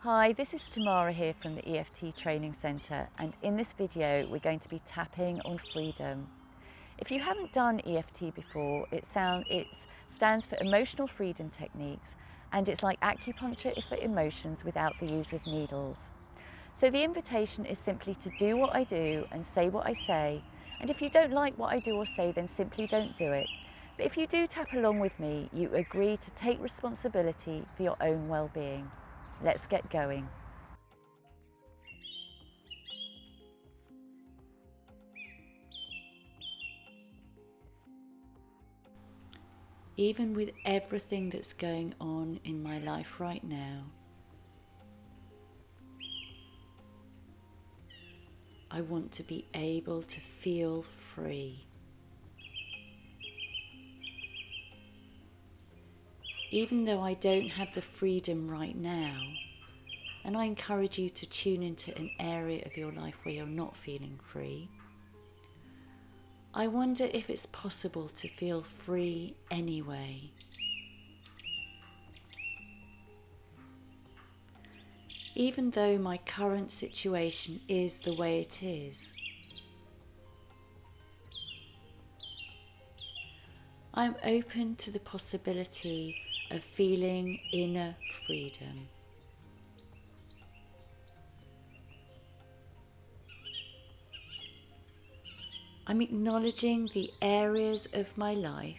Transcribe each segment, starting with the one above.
Hi, this is Tamara here from the EFT Training Centre, and in this video we're going to be tapping on freedom. If you haven't done EFT before, it stands for Emotional Freedom Techniques, and it's like acupuncture for emotions without the use of needles. So the invitation is simply to do what I do and say what I say, and if you don't like what I do or say, then simply don't do it. But if you do tap along with me, you agree to take responsibility for your own well-being. Let's get going. Even with everything that's going on in my life right now, I want to be able to feel free. Even though I don't have the freedom right now, and I encourage you to tune into an area of your life where you're not feeling free, I wonder if it's possible to feel free anyway. Even though my current situation is the way it is, I'm open to the possibility of feeling inner freedom. I'm acknowledging the areas of my life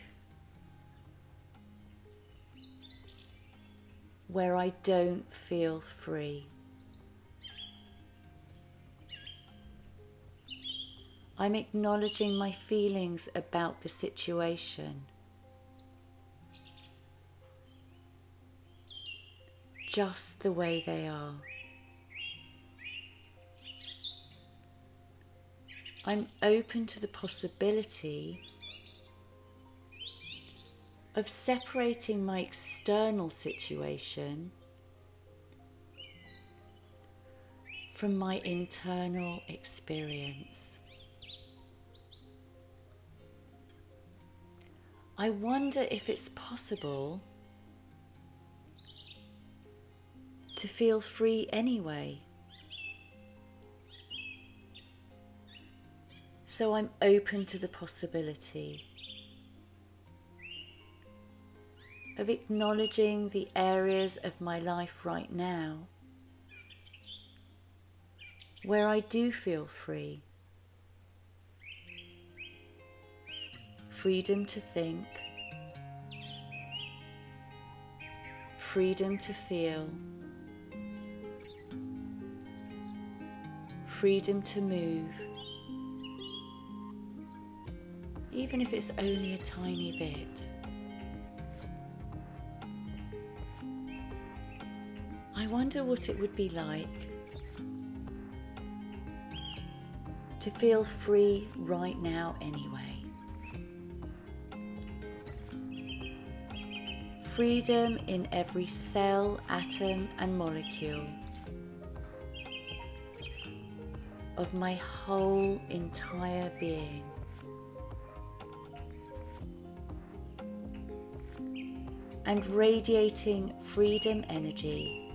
where I don't feel free. I'm acknowledging my feelings about the situation, just the way they are. I'm open to the possibility of separating my external situation from my internal experience. I wonder if it's possible to feel free anyway. So I'm open to the possibility of acknowledging the areas of my life right now where I do feel free. Freedom to think, freedom to feel, freedom to move, even if it's only a tiny bit. I wonder what it would be like to feel free right now anyway. Freedom in every cell, atom and molecule of my whole entire being. And radiating freedom energy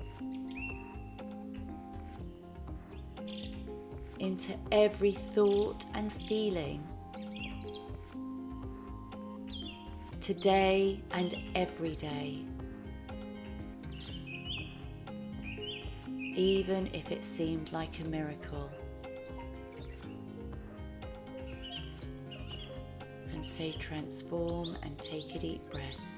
into every thought and feeling today and every day, even if it seemed like a miracle. And say transform and take a deep breath.